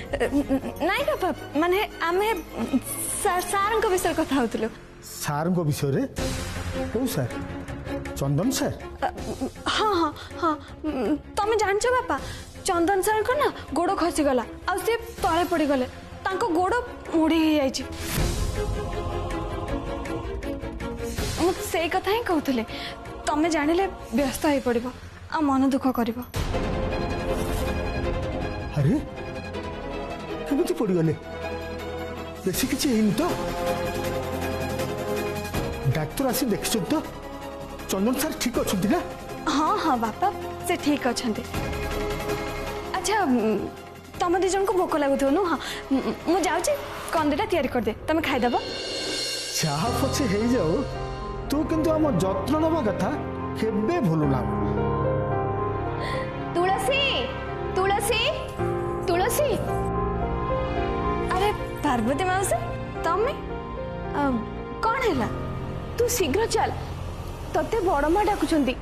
नाई बाबा माने आमे सार को विषय कथा होतलो सार को विषय रे को सर चंदन सर हाँ हाँ हाँ तमे जान छ बापा चंदन सर को ना गोड़ खसी गला आ से तळे पड़ी गले तांको गोड़ मुड़ी हे जाई छी मु से कथा ही कहतले तमे जानिले व्यस्त होई पड़िबो आ मन दुख करिवो अरे केमिति पड़ी गले बेसी किछि हेन तो डाक्टर आसी देखछ तो चंदन सर ठीक अछंती ना हाँ हाँ बापा से ठीक अछंती अच्छा तम दी जन को भोक लागुथो नु हाँ मु जाउची कंदेटा तयारी कर दे तमे खाइ दबो चाह पछे हे जाओ तू किंतु हम जत्न नबा कथा केबे भूलुला तुलसी तुलसी तुलसी अरे पार्वती माउसी तमे कौन हैला तू शीघ्र चल तते बड़ मां डाकुचंदी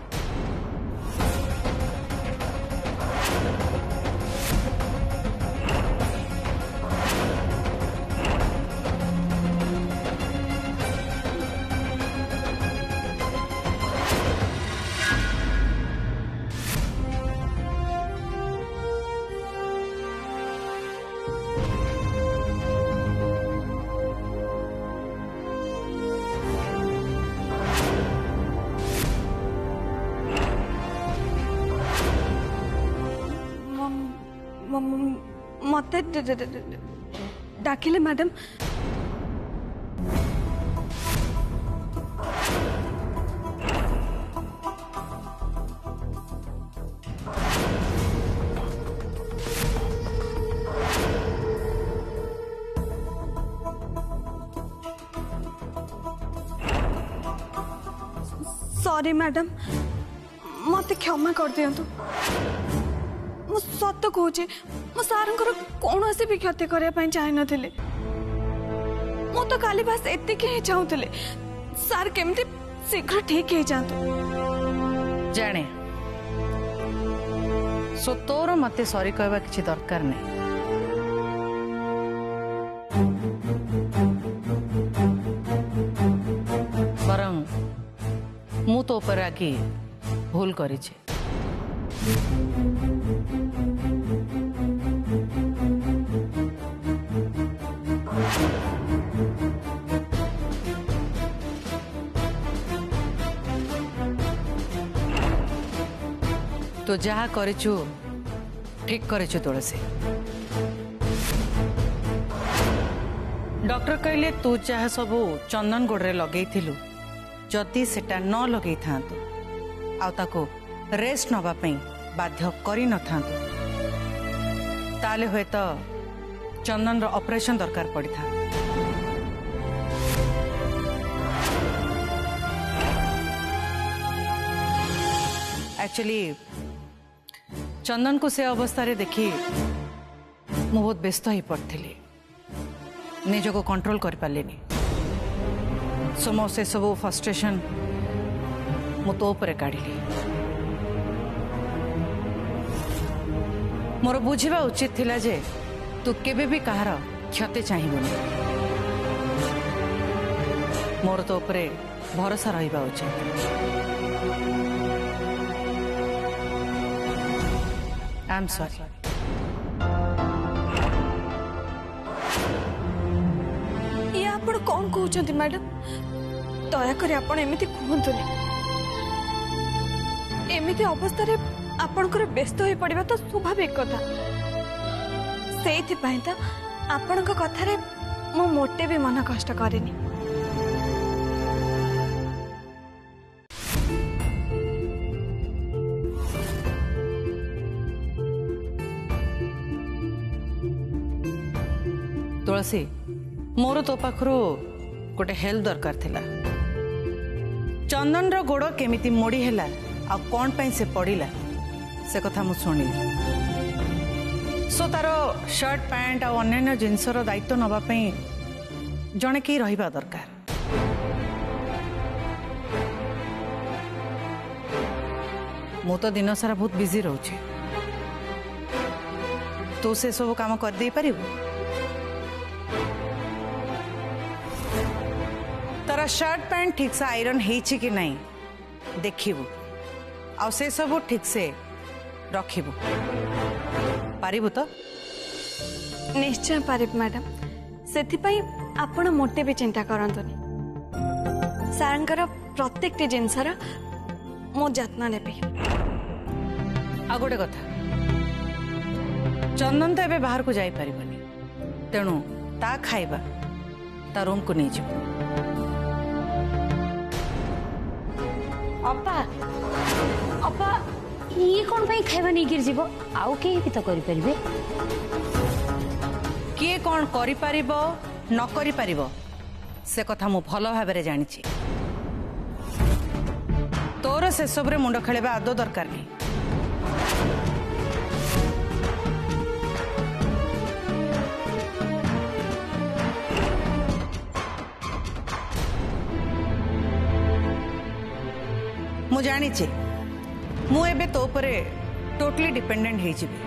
मते डाकिले मैडम सॉरी मैडम मते क्षमा कर दियंतु मु सत कहूँ मो सार कौन भी क्षति करने चाहे नथिले मु तो काली बस एतिक ही चाहूले सार केमती शीघ्र ठीक हो जातु जाने सो तोर मते सॉरी कहवा किछि दरकार नहीं बरं मु तो पर आगे भूल करी छे तो जहा करिछु ठीक करिछु तुलसी डॉक्टर कहले तू चाह सबू चंदन गोड़े लगे जदि सेटा न लगे था आ ताको रेस्ट नवा बाध्य करी न था ताले हुए तो चंदन रो ऑपरेशन दरकार पड़ी था एक्चुअली चंदन को से अवस्था रे देखी मु बहुत व्यस्त ही पड़ती निज को कंट्रोल कर पारेनी सो मो से सब फ्रस्ट्रेशन मु तो ऊपर काढ़ी मोर बुझा उचित थिला जे तू केबे भी कहार क्षति चाहिबनी मोर तो ऊपर भरोसा रहिबा उचित आई एम सॉरी ये आपण कौन कहते मैडम दयाकोरी आपण एमिति कहतुनि एमिति अवस्था रे आपणकर व्यस्त हो पड़िबा तो स्वाभाविक कथा सेइथिपाई तो आपणक कथारे मो मोटे भी मन कष्ट करेनी तुलसी मोर तो पाखरु गोटे हेल्प दरकार थिला चंदन रो गोड़ केमिति मोड़ी हैला आ कौन पाई से पड़िला से कथा मु सुनी सो तारो शर्ट पैंट आ अन्य जिनसर दायित्व नबा पई जणे के रहिबा दरकार मु तो दिन सारा बहुत बिजी रहउछि तू से सब काम कर दे पारिबु तारा शर्ट पैंट ठीक से आयरन हेछि कि नहीं देखिबु आ से सब ठीक से रखिबु पारिबु तो निश्चय पारिब मैडम से आपण मोटे भी चिंता करंतुनी सारंकर प्रत्येक जिनसर मो जत्न नेबी आ गोटे कथा चंदन तो एबे बाहर को जाई परिबनी तेणु ता खाइबा ता रूम को नहीं जाओ अपा अपा ये कौन पाई खाइबा नहीं गिर जीवो आउ के भी तो करि परिबे किए कौन करि परिबो न करि परिबो से कथा मु भलो भाबरे जानिछि तोर से सबरे मुंड खेलेबा आदो दरकार नहीं मु जानिछि मु एबे तो परे टोटली डिपेंडेंट हे जिबी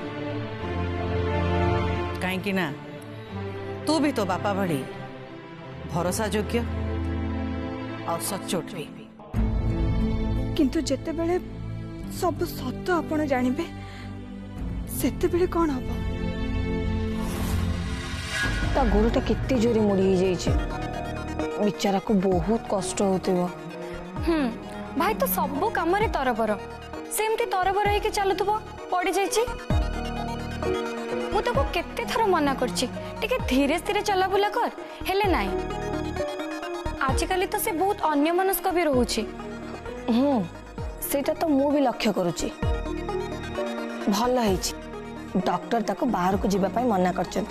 काहे कि ना तू भी तो बापा भली भरोसा योग्य और सचोट भी किंतु जेते बेले सब सत आपण जानिबे सेते बेले कोन हबो ता गोड़टा कितने जोरे मुड़ी जाई छै बिचारा को बहुत कष्ट होतिबो भाई तो सब काम रे तरबर सेमती तरबर होके चलुथबो पड़ी जाईची मु तो केते थर मना करछि टिके धीरे धीरे चला बुला कर हेले नाही आजिकल तो से बहुत अन्य मनस्क भी रहउछि सेटा तो मु भी लक्ष्य करूची भल हैछि डॉक्टर ताको बाहर को जीवा पाई मना करछन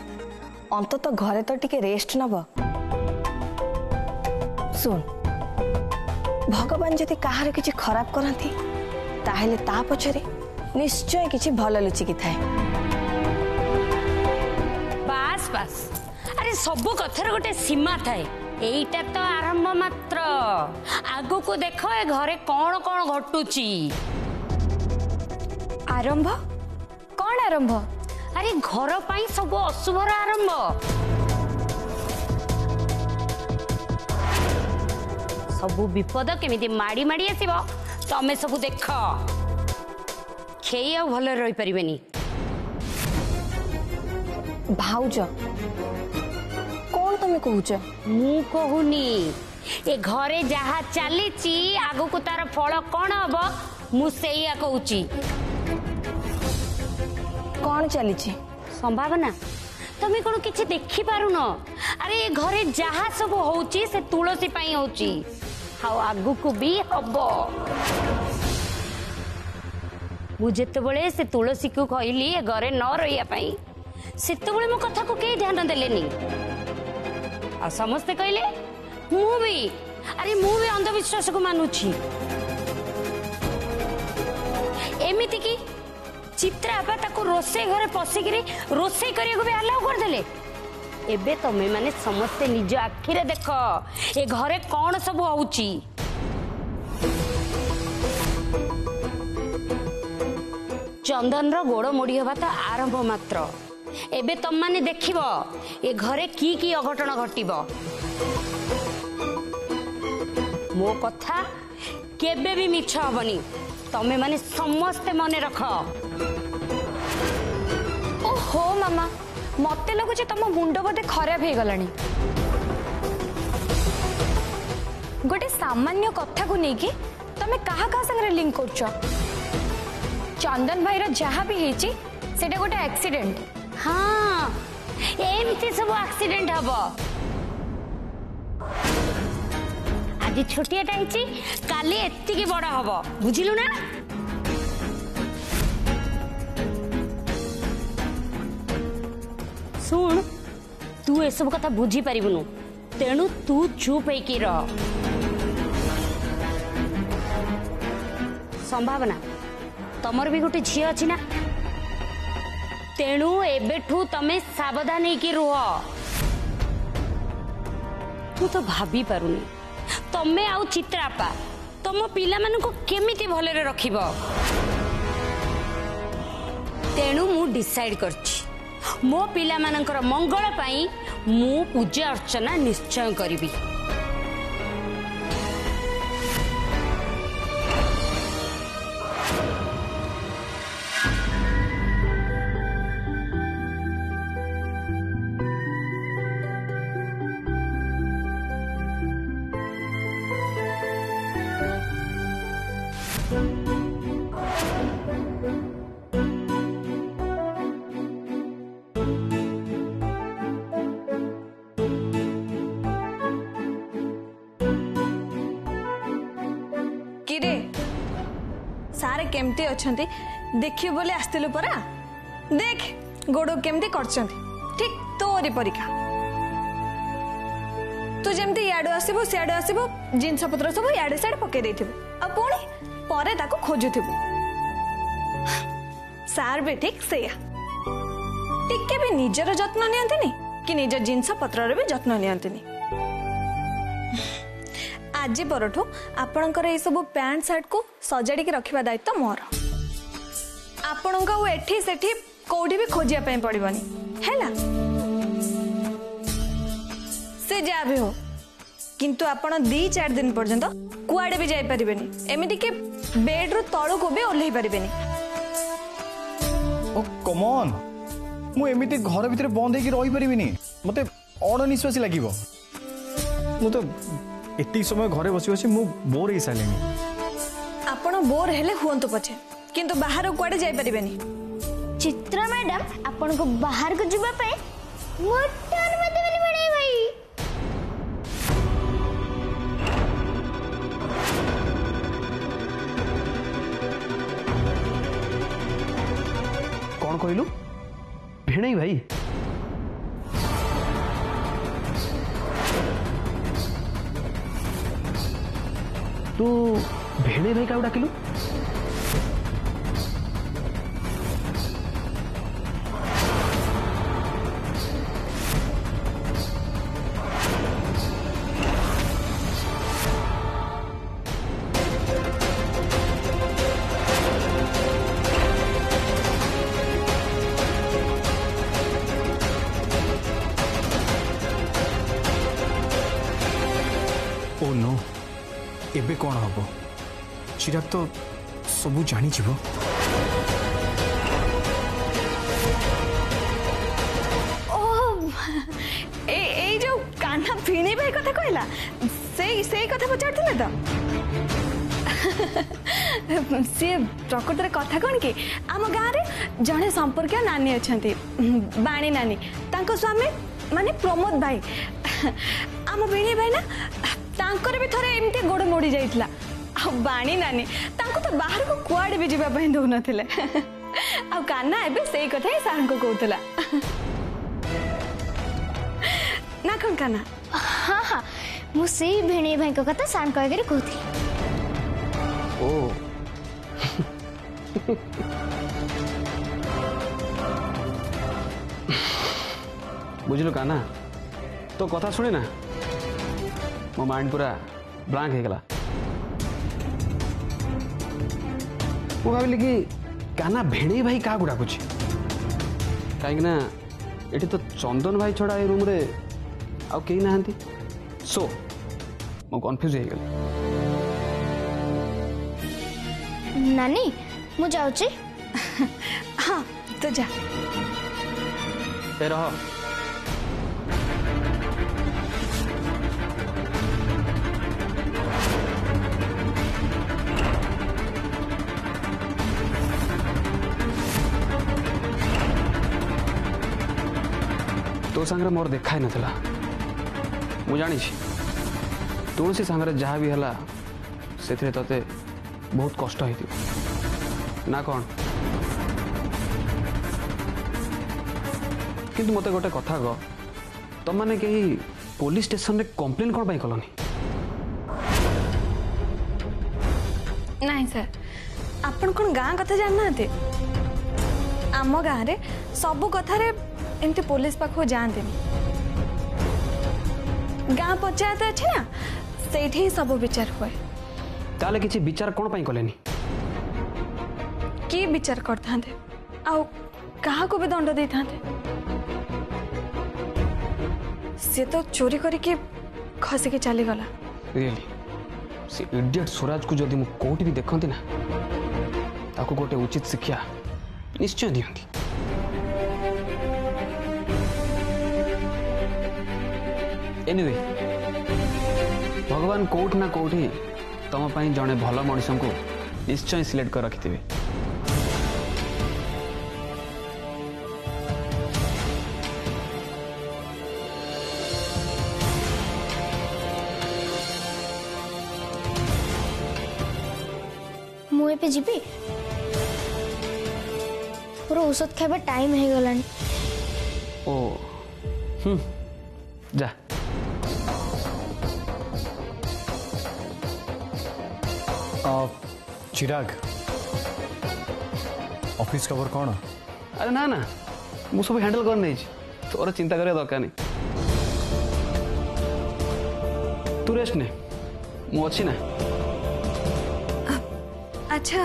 अंत तो घरे तो टिके रेस्ट नब सुन भगवान जदि कहार किछि खराब करंती ताहेले ता पछरे निश्चय किछि भल लुचिकी थाए बास बास अरे सब कथार गोटे सीमा थाए एईटा तो आरंभ मात्र आगो को देखो ए घरे कौन कौन घटुची आरंभ कौन आरंभ अरे घर पाई सब अशुभर आरंभ सबु विपद केमिति माड़ी माड़ी आसीबो तमे सबु देख खेई आ भले रही परिबेनी भाउज कौन तमे कहूच मु कहूनी ए घरे जहा चलीची आगु को तार फल कौन हबो मु सेया कहूची कौन चलीची संभावना तमे कोन किछि देखि पारुन अरे ए घरे जहा सब होउची से तुलसी पाई होउची हाउ आगु को भी हबो मु जेतेबेले से तुलसी को कहली ए घरे न रहिया पाई सेतेबेले मो कथा को के ध्यान देलेनी आ समस्ते कहले मु भी अंधविश्वास को मानुची एमिति की चित्रा आपा ताको रोसे घरे पसिकिरी रोसे करिया को भी अलाउ कर देले एबे तमे माने समस्ते निज आखिरे देख ए घरे कौन सब होउची चंदन रो गोड़ मोड़ी हवा तो आरंभ मात्र एबे तम माने देखिबो ए घरे की अघटन घटिबो मो कथा केबे भी मिछ हबनी तमे माने समस्ते मने रख ओहो मामा मते लगुचे तम मुंड बोधे खराब हो गलानी गोटे सामान्य कथा को लेकिन तमे कहा संगे लिंक करछ चंदन भाई जहाँ भी हेची सेटा गोटे एक्सीडेंट हाँ एमती सब एक्सीडेंट हबो आज छोटियाटा हेची काली एतिकी बड़ हबो बुझिलु ना सुन तू ए सब कथा बुझी परिबुनु तेणु तू चुप होइकी रह संभावना तमर भी गोटे झी अच्छी ना तेणु एबेठू तमे सावधान होइकी रुह तू तो भाभी पारुनी तमे आउ चित्रापा तम पिला मानकु केमिति भलरे रखिबो तेणु मु डिसाइड करछि मो पिला मानकर मंगल पाई मु पूजा अर्चना निश्चय करिबी। किरे सारे केमती अछंती देखियो बोले आस्तिलु परा देख गोड़ केमती करछंती ठीक तोरी परीक्षा तू जेमती याडू आसीबो सियाडू आसीबो जिंस पत्र सब याडे साइड पके देथिबो आ पुणी परे ताको खोजुथिबो सार भी ठीक सेया टिके भी निजर जत्न नियंतिनी कि निज जिंस पत्रर भी जत्न नियंतिनी। आज परठू आपणकर ये सब पैंट शर्ट को सजाड़ी के रखिबा दायित्व मोर आपणका वो एठी सेठी कोठी भी खोजिया पई पड़िबनी हैला से जा भी हो किंतु आपण 2-4 दिन पर्यंत कुआडे भी जाई परिबेनी एमिति के बेड रो तळो को भी ओल्हेई परिबेनी। ओ कम ऑन मु एमिति घर भीतर बंद होई रही परिबिनी मते अणनिश्वासी लागिवो मु तो एति समय घरे बसी बसी मु बोर ही सालेनी। आपण बोर हेले हुंतु पछे किंतु बाहर कुआडे जाई परिबेनी। चित्रा मैडम आपन को बाहर को जुबा पे मोटा अनुमति वाली बड़े भाई कौन कहलु भेणई भाई तू भेणे भाई का डाकिलु ओ नो एबे कौन हम चिराग तो सबू जानी जीव ए जो कान्हा भिणी भाई कथा कहला से कथा पचारथिले तो सी प्रकृत रे कथा कौन कि आम गाँव रे जड़े संपर्क नानी अछंती बाणी नानी तांको स्वामी माने प्रमोद भाई आम भिणी भाई ना तांकर भी थरे एमती गोड़ मोड़ी जाइतला आ बाणी नानी तांको तो बाहर को कुआडे भी जीवा पई दउ नथिले आ कान्हा एबे सेई कथा ही सारन को कहतला ना कौन कान्हा हाँ हाँ मु से भेणे भाई को कथा सान कह के कहथि ओ बुझलु का ना तो कथा सुने ना मो माइंड पूरा ब्लैंक हो गला मु भाविली कि काना भेणे भाई क्या गुड़ा कुछ कहीं ना ये तो चंदन भाई छड़ा रूम रे आउ कहीं ना सो मु कन्फ्यूज हो गली नानी मु जाउची हाँ तो जा ए रह तो सांगरे मोर देखा ही नथला मु जानी तुलसी सांगरे जहाँ भी हला से तते बहुत कष्ट होती ना कौन किंतु मते गोटे कथा कह तुम मैंने कहीं पुलिस स्टेशन में कंप्लेन कौन पाई कलनी नहीं सर आपण कौन गाँ कथा जानना आम गाँव रे सबू कथारे एमती पुलिस पाखु जाते गाँ पंचायत अच्छे ना सेठी ही सब विचार हुए ताले किसी विचार कौन पाई कलेनी कि विचार करते आउ कहा को भी दंड देते सी तो चोरी करके खसिके चली गला। रियली से इडियट स्वराज को जदि कोर्ट भी देखती ना ताको गोटे उचित शिक्षा निश्चय दियंती। एनीवे भगवान कोर्ट ना कोर्ट ही तुम पाई जड़े भल मनीष को निश्चय सिलेक्ट कर रखिथे। मुझे पे जीपी मोर औषध खाइबा टाइम हो गलानी। ओ जा चिराग ऑफिस खबर कौन? अरे ना ना मु सब हैंडल कर नहीं तोर चिंता करे दरकार नहीं। तू रेस्ट ने मु अच्छी ना। अच्छा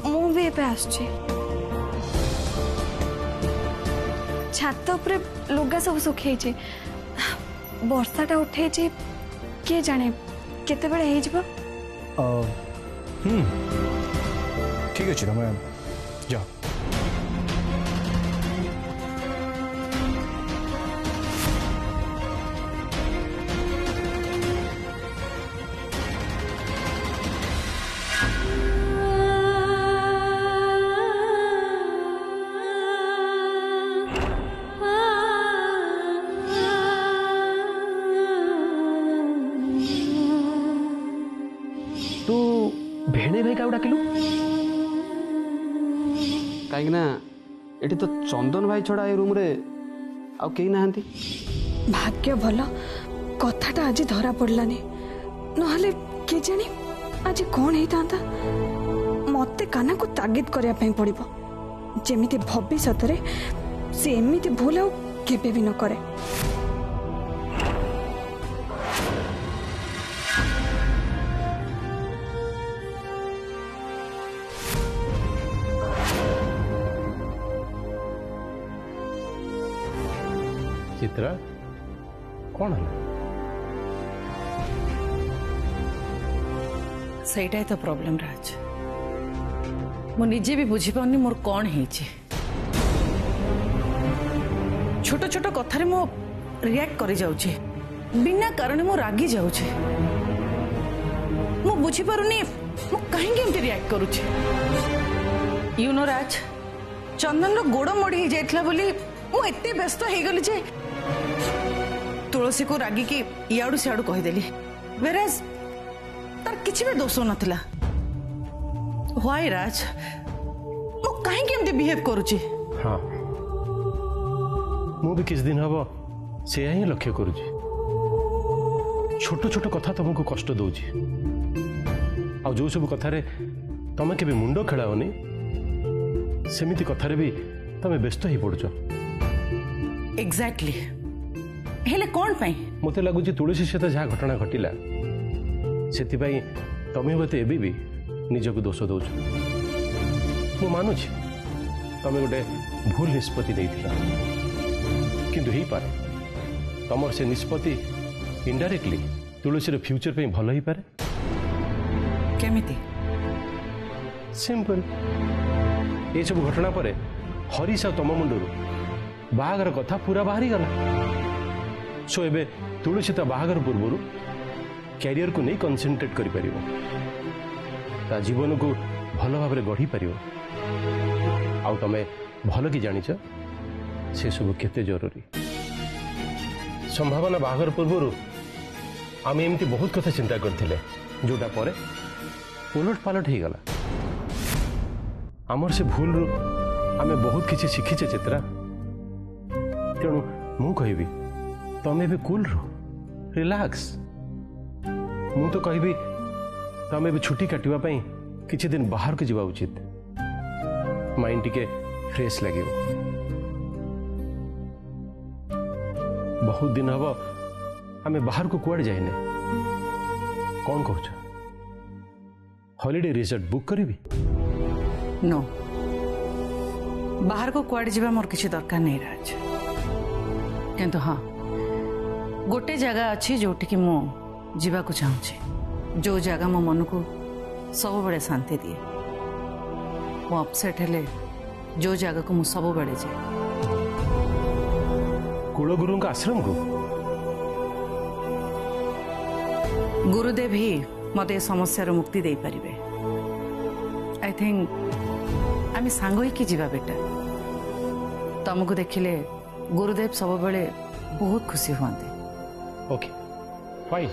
मु भी एबे आछी छात उपरे लुगा सब सुखई छे वर्षाटा उठे छे के जाने केते बेले हे जिवो। ठीक है मैं जाओ। तू भेणे भाई का डाकिलु कहीं ना एटी तो चंदन भाई छड़ा ए रूम रे आउ केही नाहंती। भाग्य भल कथाटा आज धरा पड़लानी नहले के जानी आज कौन होता मते काना को तागिद करया पई पड़िबो जेमिति भविष्यत रे से एमिति भूल आउ केबे भी न करे। चित्रा कौन है? सहीटा तो प्रॉब्लम राज मु निजे भी बुझी पाउनी मोर कौन है। छोट छोट कथारे मु रिएक्ट करी जाउछे बिना कारण मु रागी जाउछे मु बुझी पारुनी मु काहे एमती रिएक्ट करूछे। यू नो राज चंदन रो गोड़ मोड़ी ही जाइतला बोली मु एते व्यस्त हे गली जे तुलसी को रागी की इयाडू सियाडू कहीदेली वेराज तार किसी भी दोष नथिला। व्हाई राज मु काहे केमते बिहेव करूची। हाँ मु भी किस दिन हबो से ही लक्ष्य करूची छोट छोट कथा तुमको कष्ट दउची आ जो सब कथारे तमे केबे मुंडो खेलाओनी सेमिति कथारे भी तमे व्यस्त ही पड़छ। एग्जैक्टली हेले कौन पाई मते लगुची तुलसी सहित जहाँ घटना घटिला सेतिपाई तमे मते एबी भी निजको दोष दउछ। मु मानुछि तमे गोटे भूल निष्पत्ति देइथिला किंतु हेई पारे तमर से निष्पत्ति इनडायरेक्टली तुलसीर फ्यूचर पे भल ही पारे। केमिति? सिंपल ये सब घटना पर हरीश तम मुंडरू बाहागर कथा पूरा बाहरी गला। सो एबे तुलसी ता बाहागर पूर्व कैरियर को नहीं कंसंट्रेट करि परिबो ता जीवन को भल भाव गढ़ी पारिबो। आउ तमे भल कि जानिछ से सब केते जरूरी संभावना बाहागर पूर्व आम एमती बहुत कथा चिंता करथिले जोटा परे उलट पालट हो गला। आमर से भूल रु आमे बहुत किसी शिखीचे चित्रा तेणु मु कहबी तमे भी कूल रो रिलैक्स। मु तो कहबी तमे भी छुट्टी काटिबा पई किछि दिन बाहर को जीवा उचित माइंड टिके फ्रेश लागियो। बहुत दिन हबो आमे बाहर को कुआड जाइने कौन कहछ हॉलिडे रिजॉर्ट बुक करिबी? नो बाहर को कुआडे जीवा मोर किछि दरकार नहीं राज किंतु हाँ गोटे जगह अच्छी जोटि कि मु जीवाकु चाहूची जो जगह मो मन को सब बड़े शांति दिए मु अपसेट हेले जो जगह को मु सब बड़े जाए कुलगुरु का आश्रम को गुरुदेव ही मत समस्या मुक्ति दे पारिबे आई थिंक आम सांग ही जीवा बेटा तुमको देखिले गुरुदेव सब बड़े बहुत खुशी हुआंते ओके फाइन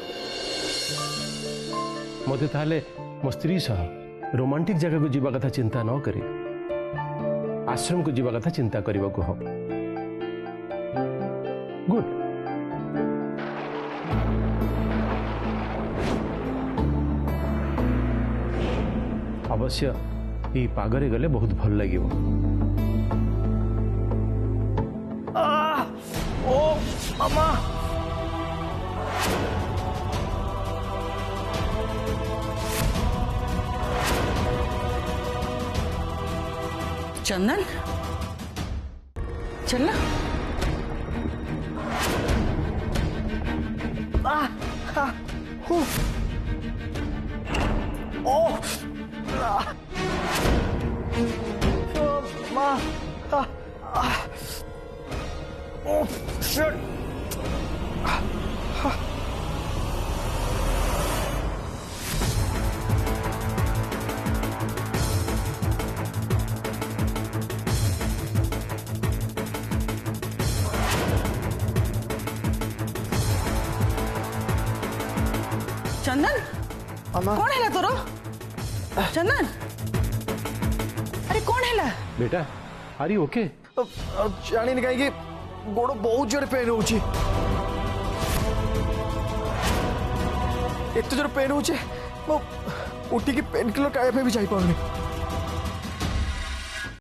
मते ताले मो स्त्री सह रोमांटिक जगह को जीवा कथा चिंता न करी आश्रम को जीवा कथा चिंता करबा को हो गुड अवश्य ये पागरे गले बहुत भल लगे ओ मामा चंदन चल चंदन कौन है तोर चंदन अरे कौन है बेटा आर यू ओके जानी कहीं गोड़ बहुत जोर पेन हो जोर पेन हो उठिकी पेन किलर खाया भी जापारे